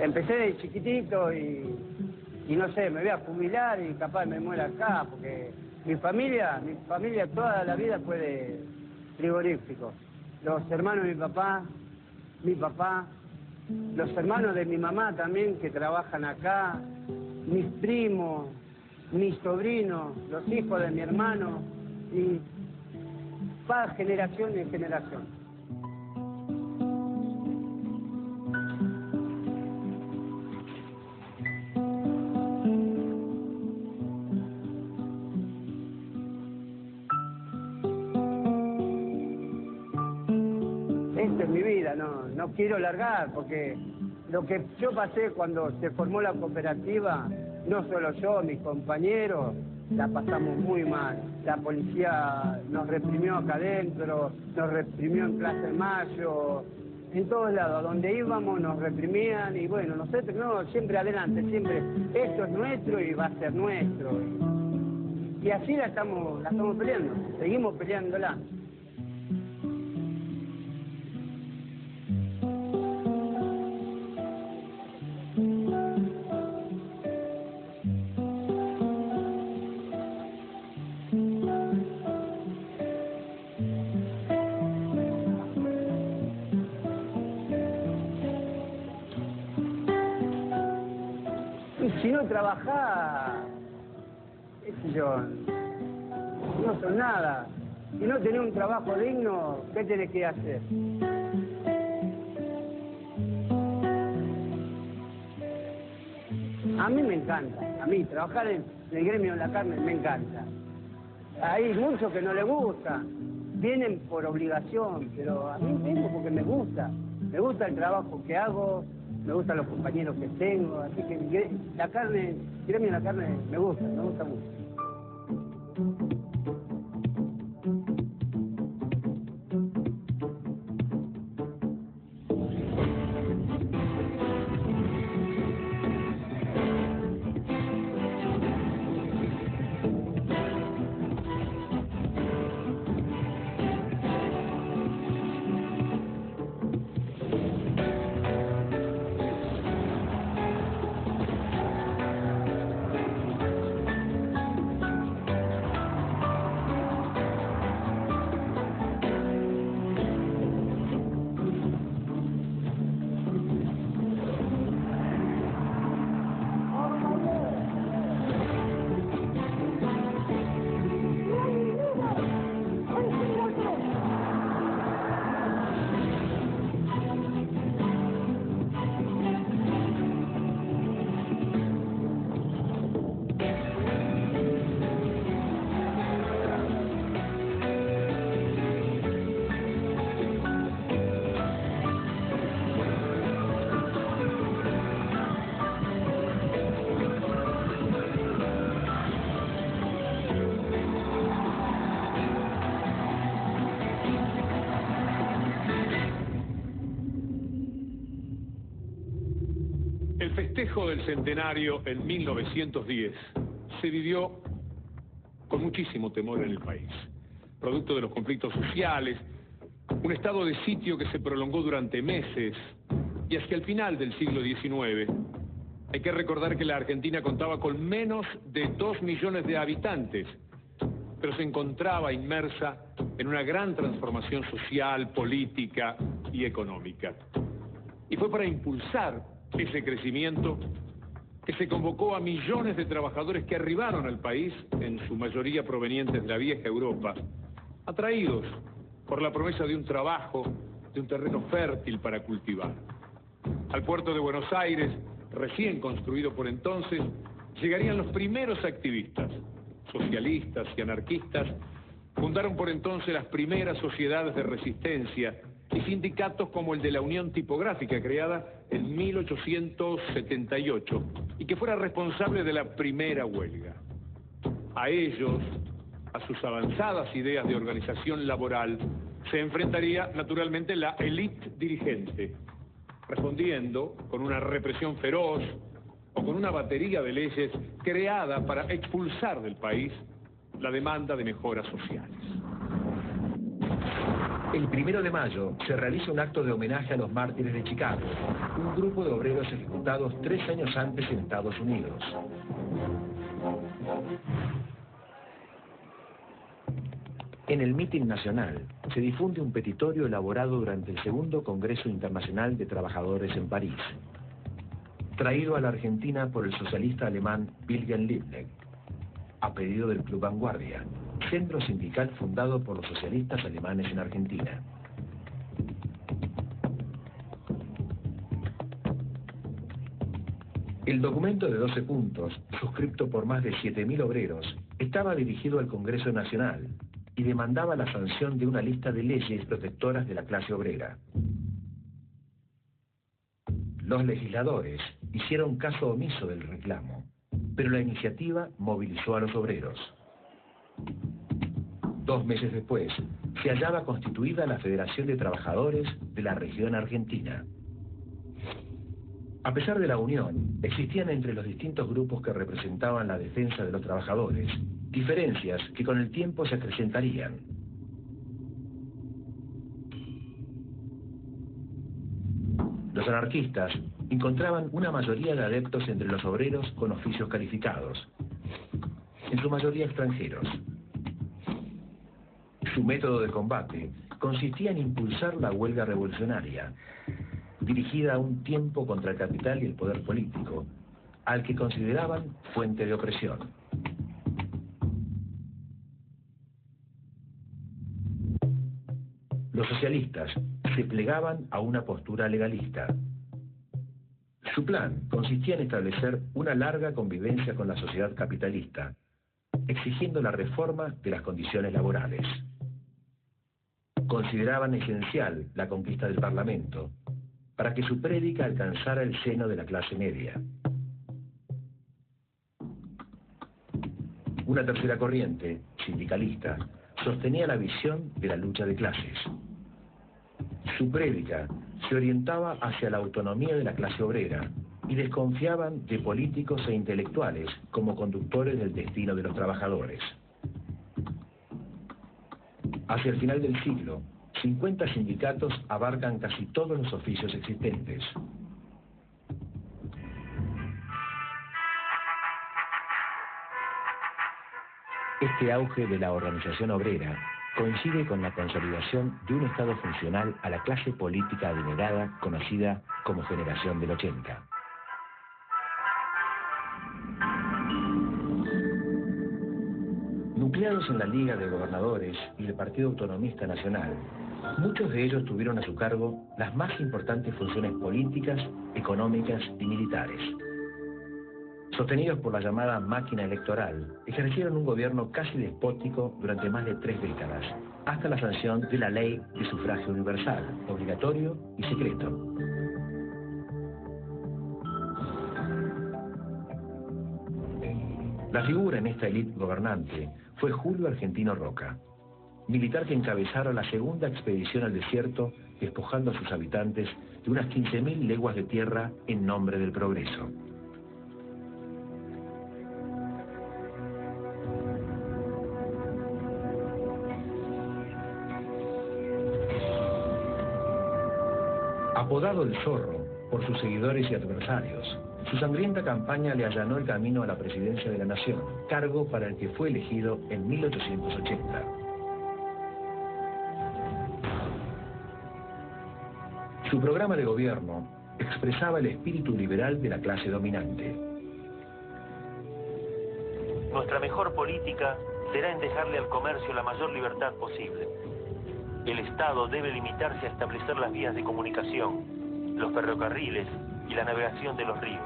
Empecé de chiquitito y no sé, me voy a jubilar y capaz me muero acá, porque mi familia toda la vida fue de frigorífico. Los hermanos de mi papá, los hermanos de mi mamá también que trabajan acá, mis primos, mis sobrinos, los hijos de mi hermano, y va generación en generación. Esta es mi vida, no quiero largar, porque lo que yo pasé cuando se formó la cooperativa, no solo yo, mis compañeros, la pasamos muy mal. La policía nos reprimió acá adentro, nos reprimió en Plaza de Mayo, en todos lados, a donde íbamos nos reprimían, y bueno, nosotros no, siempre adelante, siempre, esto es nuestro y va a ser nuestro. Y así la estamos peleando, seguimos peleándola. Si no trabajás, qué sé yo, no son nada. Si no tenés un trabajo digno, ¿qué tenés que hacer? A mí me encanta, a mí trabajar en el gremio de la carne me encanta. Hay muchos que no les gusta, vienen por obligación, pero a mí vengo porque me gusta el trabajo que hago, me gustan los compañeros que tengo, así que la carne, el gremio de la carne me gusta mucho. El festejo del centenario en 1910 se vivió con muchísimo temor en el país, producto de los conflictos sociales, un estado de sitio que se prolongó durante meses, y hacia el final del siglo XIX. Hay que recordar que la Argentina contaba con menos de 2 millones de habitantes, pero se encontraba inmersa en una gran transformación social, política y económica. Y fue para impulsar ese crecimiento que se convocó a millones de trabajadores que arribaron al país, en su mayoría provenientes de la vieja Europa, atraídos por la promesa de un trabajo, de un terreno fértil para cultivar. Al puerto de Buenos Aires, recién construido por entonces, llegarían los primeros activistas, socialistas y anarquistas. Fundaron por entonces las primeras sociedades de resistencia y sindicatos como el de la Unión Tipográfica, creada en 1878, y que fuera responsable de la primera huelga. A ellos, a sus avanzadas ideas de organización laboral, se enfrentaría naturalmente la élite dirigente, respondiendo con una represión feroz o con una batería de leyes creada para expulsar del país la demanda de mejoras sociales. El 1 de mayo se realiza un acto de homenaje a los mártires de Chicago, un grupo de obreros ejecutados 3 años antes en Estados Unidos. En el mitin nacional se difunde un petitorio elaborado durante el Segundo Congreso Internacional de Trabajadores en París, traído a la Argentina por el socialista alemán Wilhelm Liebknecht, a pedido del Club Vanguardia, centro sindical fundado por los socialistas alemanes en Argentina. El documento de 12 puntos, suscripto por más de 7.000 obreros, estaba dirigido al Congreso Nacional y demandaba la sanción de una lista de leyes protectoras de la clase obrera. Los legisladores hicieron caso omiso del reclamo, pero la iniciativa movilizó a los obreros. 2 meses después, se hallaba constituida la Federación de Trabajadores de la Región Argentina. A pesar de la unión, existían entre los distintos grupos que representaban la defensa de los trabajadores diferencias que con el tiempo se acrecentarían. Los anarquistas encontraban una mayoría de adeptos entre los obreros con oficios calificados, en su mayoría extranjeros. Su método de combate consistía en impulsar la huelga revolucionaria, dirigida a un tiempo contra el capital y el poder político, al que consideraban fuente de opresión. Los socialistas se plegaban a una postura legalista. Su plan consistía en establecer una larga convivencia con la sociedad capitalista, exigiendo la reforma de las condiciones laborales. Consideraban esencial la conquista del Parlamento para que su prédica alcanzara el seno de la clase media. Una tercera corriente, sindicalista, sostenía la visión de la lucha de clases. Su prédica se orientaba hacia la autonomía de la clase obrera y desconfiaban de políticos e intelectuales como conductores del destino de los trabajadores. Hacia el final del siglo, 50 sindicatos abarcan casi todos los oficios existentes. Este auge de la organización obrera coincide con la consolidación de un Estado funcional a la clase política adinerada conocida como Generación del 80. Nucleados en la Liga de Gobernadores y el Partido Autonomista Nacional, muchos de ellos tuvieron a su cargo las más importantes funciones políticas, económicas y militares. Sostenidos por la llamada máquina electoral, ejercieron un gobierno casi despótico durante más de 3 décadas, hasta la sanción de la Ley de Sufragio Universal, obligatorio y secreto. La figura en esta élite gobernante fue Julio Argentino Roca, militar que encabezara la segunda expedición al desierto, despojando a sus habitantes de unas 15.000 leguas de tierra en nombre del progreso. Apodado el Zorro por sus seguidores y adversarios, su sangrienta campaña le allanó el camino a la presidencia de la Nación, cargo para el que fue elegido en 1880. Su programa de gobierno expresaba el espíritu liberal de la clase dominante. Nuestra mejor política será en dejarle al comercio la mayor libertad posible. El Estado debe limitarse a establecer las vías de comunicación, los ferrocarriles y la navegación de los ríos.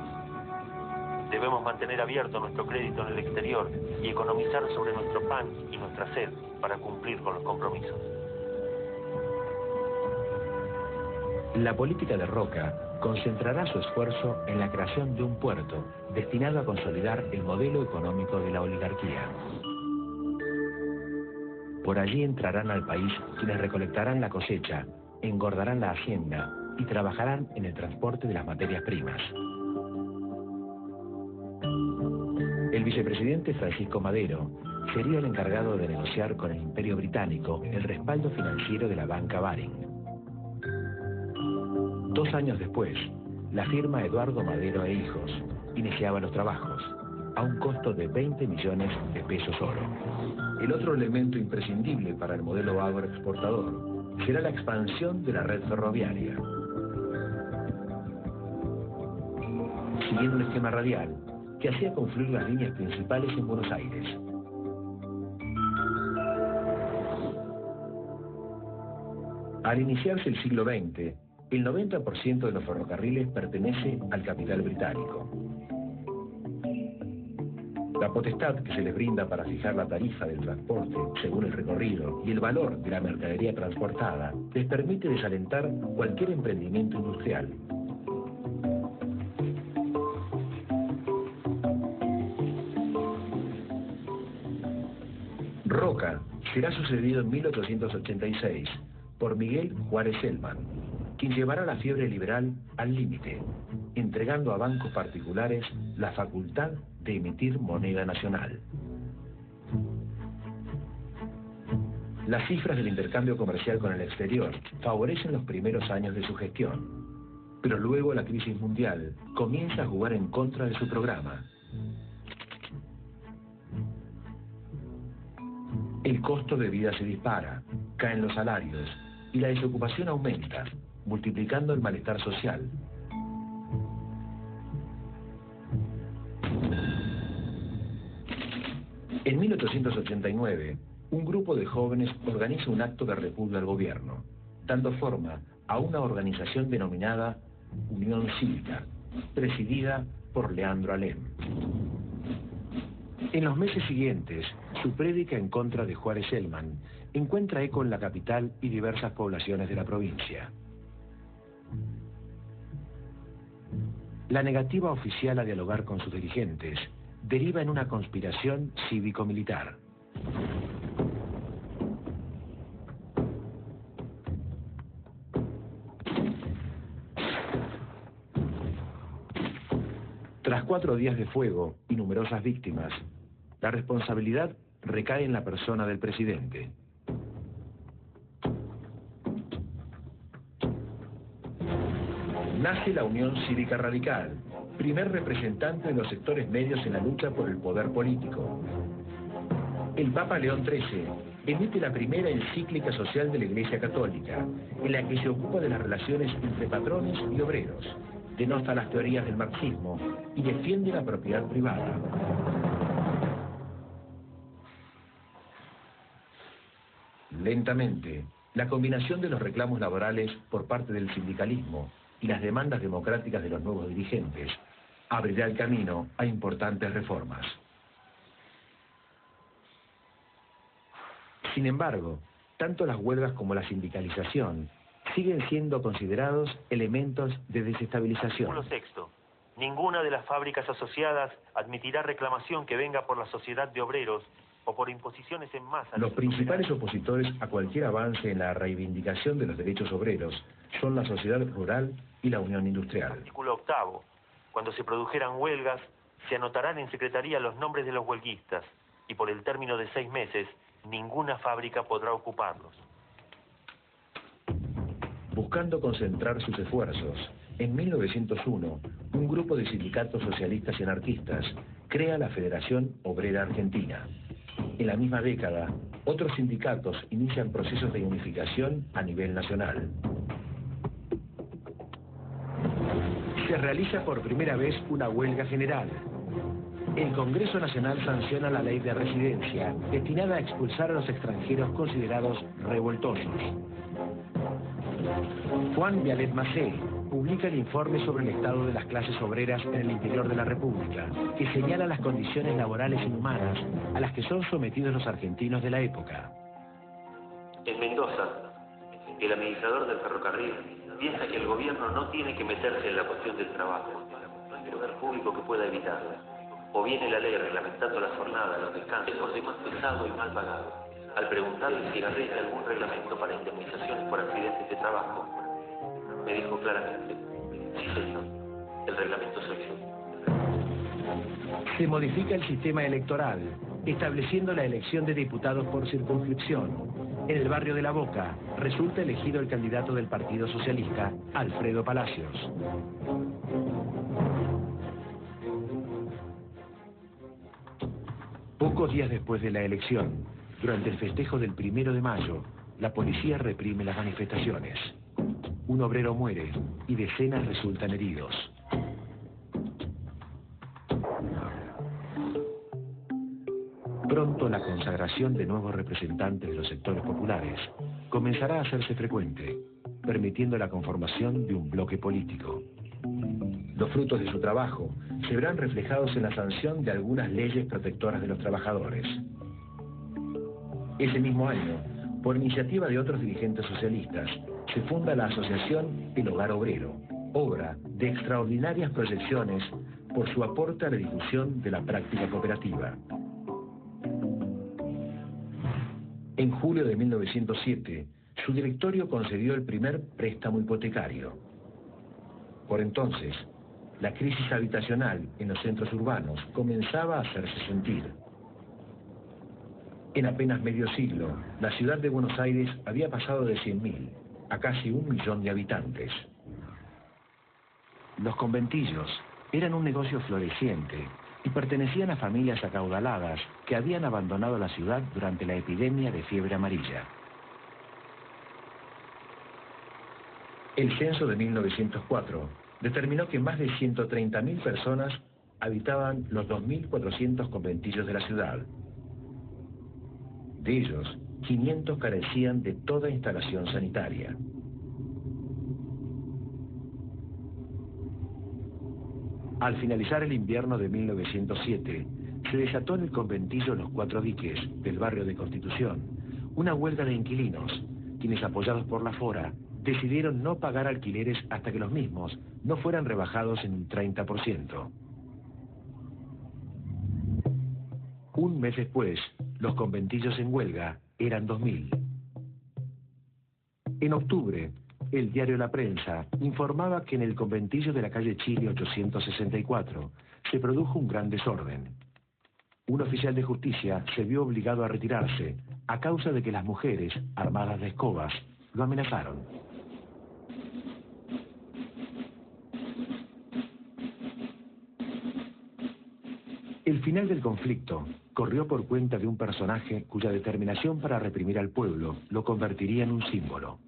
Debemos mantener abierto nuestro crédito en el exterior y economizar sobre nuestro pan y nuestra sed para cumplir con los compromisos. La política de Roca concentrará su esfuerzo en la creación de un puerto destinado a consolidar el modelo económico de la oligarquía. Por allí entrarán al país quienes recolectarán la cosecha, engordarán la hacienda y trabajarán en el transporte de las materias primas. El vicepresidente Francisco Madero sería el encargado de negociar con el Imperio Británico el respaldo financiero de la banca Baring. 2 años después, la firma Eduardo Madero e Hijos iniciaba los trabajos, a un costo de 20 millones de pesos oro. El otro elemento imprescindible para el modelo agroexportador será la expansión de la red ferroviaria. Siguiendo un esquema radial que hacía confluir las líneas principales en Buenos Aires. Al iniciarse el siglo XX, el 90% de los ferrocarriles pertenece al capital británico. La potestad que se les brinda para fijar la tarifa del transporte según el recorrido y el valor de la mercadería transportada les permite desalentar cualquier emprendimiento industrial. Roca será sucedido en 1886 por Miguel Juárez Celman, quien llevará la fiebre liberal al límite, entregando a bancos particulares la facultad de emitir moneda nacional. Las cifras del intercambio comercial con el exterior favorecen los primeros años de su gestión, pero luego la crisis mundial comienza a jugar en contra de su programa. El costo de vida se dispara, caen los salarios y la desocupación aumenta, multiplicando el malestar social. En 1889, un grupo de jóvenes organiza un acto de repugna al gobierno, dando forma a una organización denominada Unión Cívica, presidida por Leandro Alem. En los meses siguientes, su prédica en contra de Juárez Celman encuentra eco en la capital y diversas poblaciones de la provincia. La negativa oficial a dialogar con sus dirigentes deriva en una conspiración cívico-militar. Tras 4 días de fuego y numerosas víctimas, la responsabilidad recae en la persona del presidente. Nace la Unión Cívica Radical, primer representante de los sectores medios en la lucha por el poder político. El Papa León XIII emite la primera encíclica social de la Iglesia Católica, en la que se ocupa de las relaciones entre patrones y obreros, denota las teorías del marxismo y defiende la propiedad privada. Lentamente, la combinación de los reclamos laborales por parte del sindicalismo y las demandas democráticas de los nuevos dirigentes abrirá el camino a importantes reformas. Sin embargo, tanto las huelgas como la sindicalización siguen siendo considerados elementos de desestabilización. Artículo 6. Ninguna de las fábricas asociadas admitirá reclamación que venga por la sociedad de obreros o por imposiciones en masa. Los principales opositores a cualquier avance en la reivindicación de los derechos obreros son la sociedad rural y la Unión Industrial. Artículo 8. Cuando se produjeran huelgas, se anotarán en secretaría los nombres de los huelguistas y por el término de 6 meses, ninguna fábrica podrá ocuparlos. Buscando concentrar sus esfuerzos, en 1901, un grupo de sindicatos socialistas y anarquistas crea la Federación Obrera Argentina. En la misma década, otros sindicatos inician procesos de unificación a nivel nacional. Se realiza por primera vez una huelga general. El Congreso Nacional sanciona la ley de residencia, destinada a expulsar a los extranjeros considerados revoltosos. Juan Vialet Macé publica el informe sobre el estado de las clases obreras en el interior de la República, que señala las condiciones laborales inhumanas a las que son sometidos los argentinos de la época. En Mendoza, el administrador del ferrocarril piensa que el gobierno no tiene que meterse en la cuestión del trabajo, no hay lugar público que pueda evitarla. O viene la ley reglamentando la jornada, los descansos, por demás pesado y mal pagado. Al preguntarle si rige algún reglamento para indemnizaciones por accidentes de trabajo, me dijo claramente: sí señor, el reglamento soy yo. Se modifica el sistema electoral, estableciendo la elección de diputados por circunscripción. En el barrio de La Boca resulta elegido el candidato del Partido Socialista, Alfredo Palacios. Pocos días después de la elección, durante el festejo del 1 de mayo, la policía reprime las manifestaciones. Un obrero muere y decenas resultan heridos. Pronto la consagración de nuevos representantes de los sectores populares comenzará a hacerse frecuente, permitiendo la conformación de un bloque político. Los frutos de su trabajo se verán reflejados en la sanción de algunas leyes protectoras de los trabajadores. Ese mismo año, por iniciativa de otros dirigentes socialistas, se funda la asociación El Hogar Obrero, obra de extraordinarias proyecciones por su aporte a la difusión de la práctica cooperativa. En julio de 1907, su directorio concedió el primer préstamo hipotecario. Por entonces, la crisis habitacional en los centros urbanos comenzaba a hacerse sentir. En apenas medio siglo, la ciudad de Buenos Aires había pasado de 100.000 a casi 1 millón de habitantes. Los conventillos eran un negocio floreciente y pertenecían a familias acaudaladas que habían abandonado la ciudad durante la epidemia de fiebre amarilla. El censo de 1904 determinó que más de 130.000 personas habitaban los 2.400 conventillos de la ciudad. De ellos, 500 carecían de toda instalación sanitaria. Al finalizar el invierno de 1907, se desató en el conventillo Los Cuatro Diques, del barrio de Constitución, una huelga de inquilinos, quienes, apoyados por la Fora, decidieron no pagar alquileres hasta que los mismos no fueran rebajados en un 30%. Un mes después, los conventillos en huelga eran 2.000. En octubre, el diario La Prensa informaba que en el conventillo de la calle Chile 864 se produjo un gran desorden. Un oficial de justicia se vio obligado a retirarse a causa de que las mujeres, armadas de escobas, lo amenazaron. El final del conflicto corrió por cuenta de un personaje cuya determinación para reprimir al pueblo lo convertiría en un símbolo: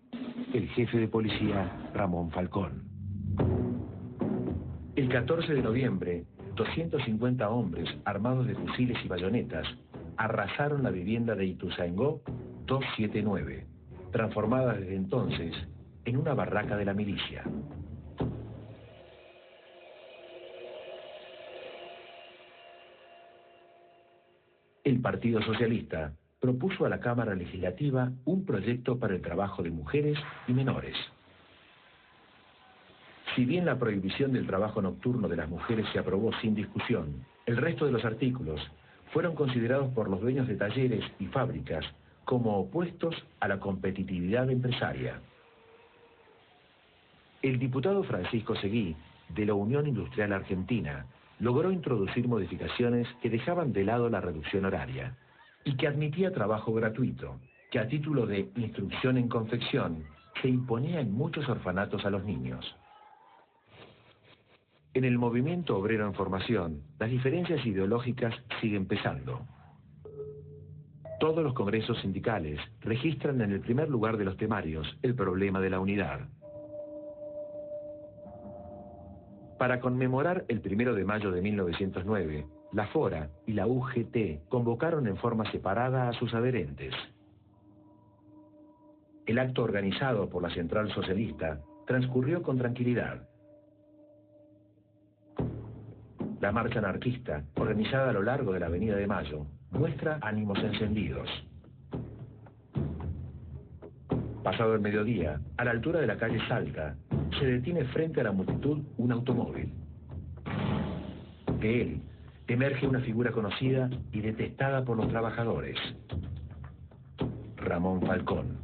el jefe de policía Ramón Falcón. El 14 de noviembre, 250 hombres armados de fusiles y bayonetas arrasaron la vivienda de Ituzaingó 279, transformada desde entonces en una barraca de la milicia. El Partido Socialista propuso a la Cámara Legislativa un proyecto para el trabajo de mujeres y menores. Si bien la prohibición del trabajo nocturno de las mujeres se aprobó sin discusión, el resto de los artículos fueron considerados por los dueños de talleres y fábricas como opuestos a la competitividad empresaria. El diputado Francisco Seguí, de la Unión Industrial Argentina, logró introducir modificaciones que dejaban de lado la reducción horaria y que admitía trabajo gratuito, que a título de instrucción en confección se imponía en muchos orfanatos a los niños. En el movimiento obrero en formación, las diferencias ideológicas siguen pesando. Todos los congresos sindicales registran en el primer lugar de los temarios el problema de la unidad. Para conmemorar el 1 de mayo de 1909, la Fora y la UGT convocaron en forma separada a sus adherentes. El acto organizado por la Central Socialista transcurrió con tranquilidad. La marcha anarquista, organizada a lo largo de la Avenida de Mayo, muestra ánimos encendidos. Pasado el mediodía, a la altura de la calle Salta, se detiene frente a la multitud un automóvil. De él emerge una figura conocida y detestada por los trabajadores: Ramón Falcón.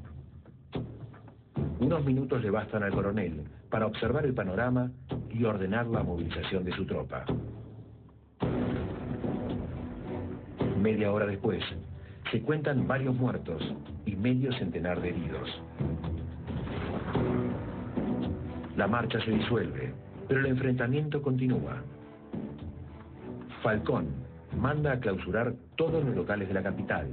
Unos minutos le bastan al coronel para observar el panorama y ordenar la movilización de su tropa. Media hora después, se cuentan varios muertos y medio centenar de heridos. La marcha se disuelve, pero el enfrentamiento continúa. Falcón manda a clausurar todos los locales de la capital.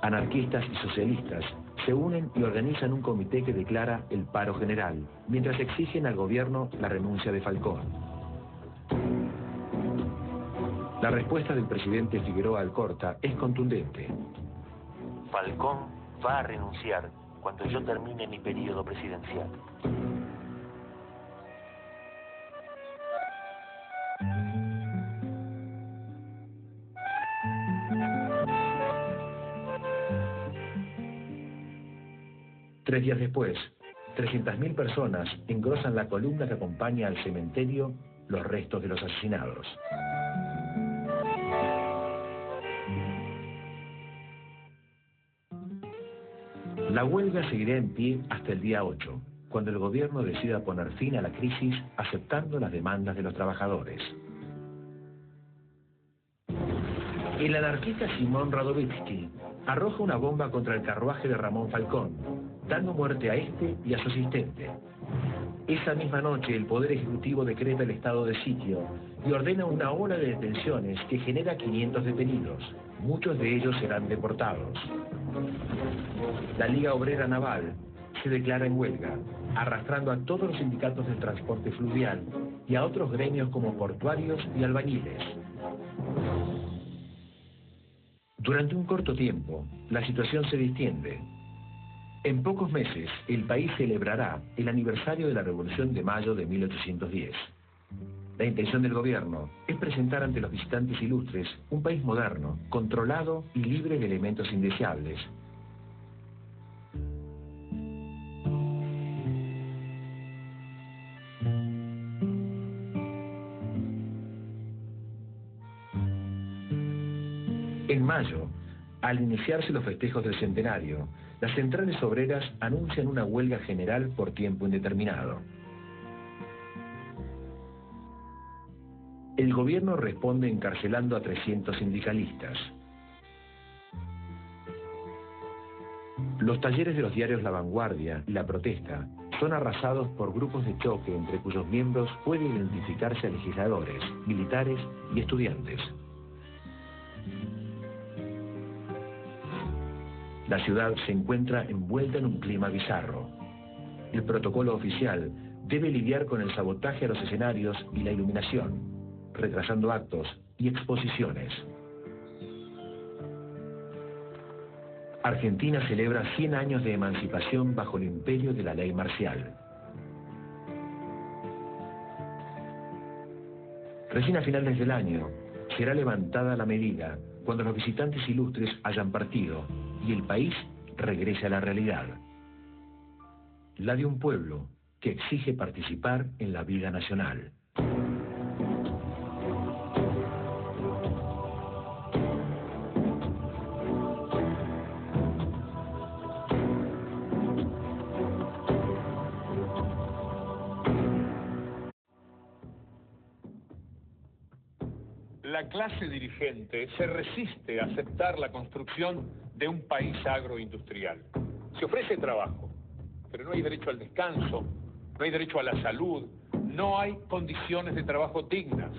Anarquistas y socialistas se unen y organizan un comité que declara el paro general, mientras exigen al gobierno la renuncia de Falcón. La respuesta del presidente Figueroa Alcorta es contundente. Falcón va a renunciar cuando yo termine mi periodo presidencial. Tres días después, 300.000 personas engrosan la columna que acompaña al cementerio los restos de los asesinados. La huelga seguirá en pie hasta el día 8, cuando el gobierno decida poner fin a la crisis aceptando las demandas de los trabajadores. El anarquista Simón Radovitzky arroja una bomba contra el carruaje de Ramón Falcón, dando muerte a este y a su asistente. Esa misma noche el Poder Ejecutivo decreta el estado de sitio y ordena una ola de detenciones que genera 500 detenidos. Muchos de ellos serán deportados. La Liga Obrera Naval se declara en huelga, arrastrando a todos los sindicatos del transporte fluvial y a otros gremios como portuarios y albañiles. Durante un corto tiempo, la situación se distiende. En pocos meses, el país celebrará el aniversario de la Revolución de Mayo de 1810. La intención del gobierno es presentar ante los visitantes ilustres un país moderno, controlado y libre de elementos indeseables. En mayo, al iniciarse los festejos del centenario, las centrales obreras anuncian una huelga general por tiempo indeterminado. El gobierno responde encarcelando a 300 sindicalistas. Los talleres de los diarios La Vanguardia y La Protesta son arrasados por grupos de choque entre cuyos miembros puede identificarse a legisladores, militares y estudiantes. La ciudad se encuentra envuelta en un clima bizarro. El protocolo oficial debe lidiar con el sabotaje a los escenarios y la iluminación, retrasando actos y exposiciones. Argentina celebra 100 años de emancipación bajo el imperio de la ley marcial. Recién a finales del año será levantada la medida cuando los visitantes ilustres hayan partido y el país regrese a la realidad. La de un pueblo que exige participar en la vida nacional. La clase dirigente se resiste a aceptar la construcción de un país agroindustrial. Se ofrece trabajo, pero no hay derecho al descanso, no hay derecho a la salud, no hay condiciones de trabajo dignas.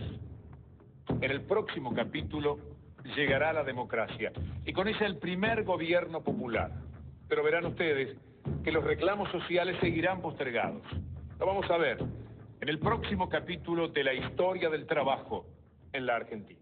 En el próximo capítulo llegará la democracia y con ella el primer gobierno popular. Pero verán ustedes que los reclamos sociales seguirán postergados. Lo vamos a ver en el próximo capítulo de la historia del trabajo en la Argentina.